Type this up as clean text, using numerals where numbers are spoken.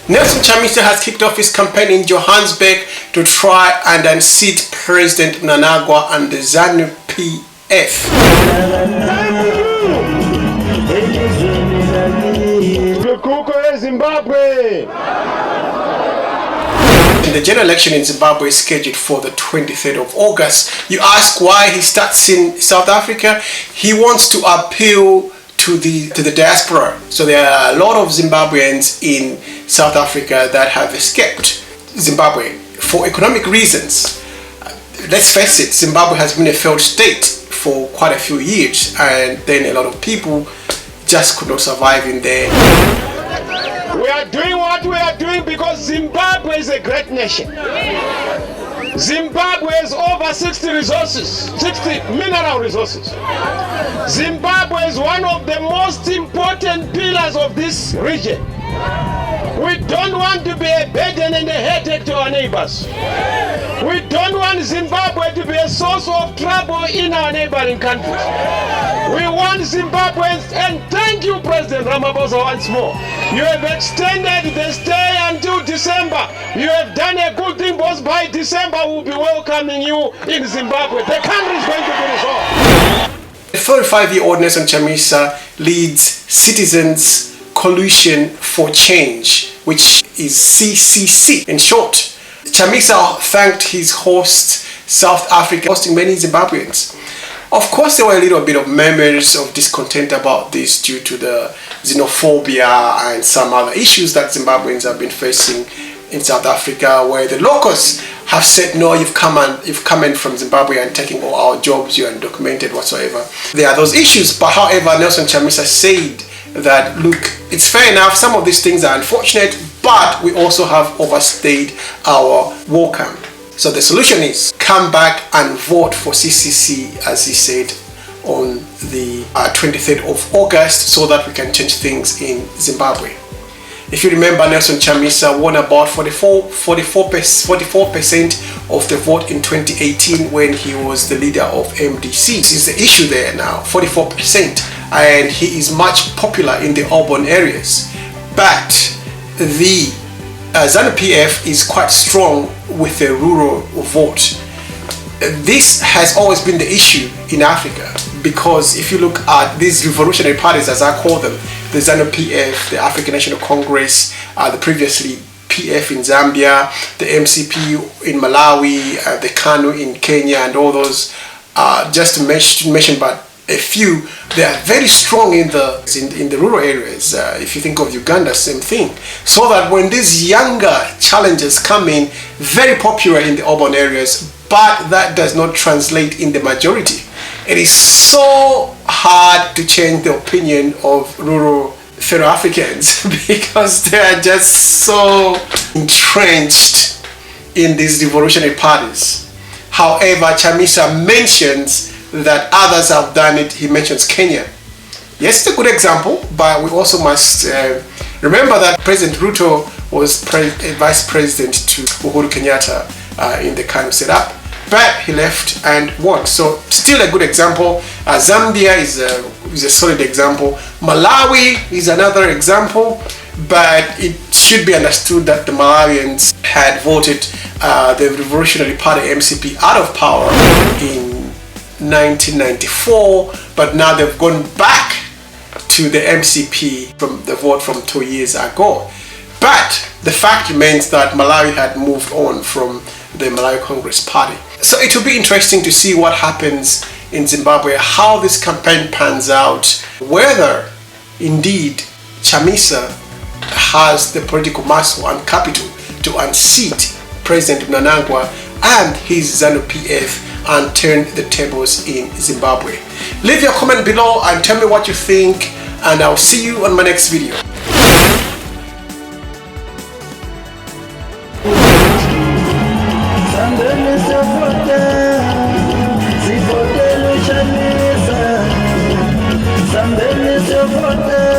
Nelson Chamisa has kicked off his campaign in Johannesburg to try and unseat President Mnangagwa and the ZANU-PF. Zimbabwe. The general election in Zimbabwe is scheduled for the 23rd of August. You ask why he starts in South Africa? He wants to appeal to the diaspora. So there are a lot of Zimbabweans in South Africa that have escaped Zimbabwe for economic reasons. Let's face it, Zimbabwe has been a failed state for quite a few years, and then a lot of people just could not survive in there. We are doing what we are doing because Zimbabwe is a great nation. Zimbabwe has over 60 mineral resources. Zimbabwe is one of the most important pillars of this region. We don't want to be a burden and a headache to our neighbors. We don't want Zimbabwe to be a source of trouble in our neighboring countries. We want Zimbabweans, and thank you, President Ramaphosa, once more. You have extended the stay until December. You have done a good thing, boss. By December, we'll be welcoming you in Zimbabwe. The country is going to be resolved. The 45-year old Nelson Chamisa leads Citizens Coalition for Change, which is CCC in short. Chamisa thanked his host, South Africa, hosting many Zimbabweans. Of course, there were a little bit of murmurs of discontent about this due to the xenophobia and some other issues that Zimbabweans have been facing in South Africa, where the locals have said, no, you've come in from Zimbabwe and taking all our jobs, you're undocumented whatsoever. There are those issues, but however, Nelson Chamisa said that, look, it's fair enough, some of these things are unfortunate, but we also have overstayed our welcome. So the solution is come back and vote for CCC, as he said, on the 23rd of August, so that we can change things in Zimbabwe. If you remember, Nelson Chamisa won about 44% of the vote in 2018 when he was the leader of MDC. This is the issue there now, 44%. And he is much popular in the urban areas. But the ZANU-PF is quite strong with the rural vote. This has always been the issue in Africa, because if you look at these revolutionary parties, as I call them, the ZANU-PF, the African National Congress, the previously PF in Zambia, the MCP in Malawi, the KANU in Kenya, and all those, just to mention but a few, they are very strong in the rural areas. If you think of Uganda, same thing. So that when these younger challengers come in, very popular in the urban areas, but that does not translate in the majority. It is so hard to change the opinion of rural fellow Africans because they are just so entrenched in these revolutionary parties. However, Chamisa mentions that others have done it. He mentions Kenya. Yes, it's a good example, but we also must remember that President Ruto was vice president to Uhuru Kenyatta in the KANU setup, but he left and won. So still a good example. Zambia is a solid example. Malawi is another example, but it should be understood that the Malawians had voted the Revolutionary Party MCP out of power in 1994, but now they've gone back to the MCP from the vote from 2 years ago. But the fact remains that Malawi had moved on from the Malawi Congress Party. So it will be interesting to see what happens in Zimbabwe, how this campaign pans out, whether indeed Chamisa has the political muscle and capital to unseat President Mnangagwa and his ZANU-PF and turn the tables in Zimbabwe. Leave your comment below and tell me what you think, and I'll see you on my next video. Somebody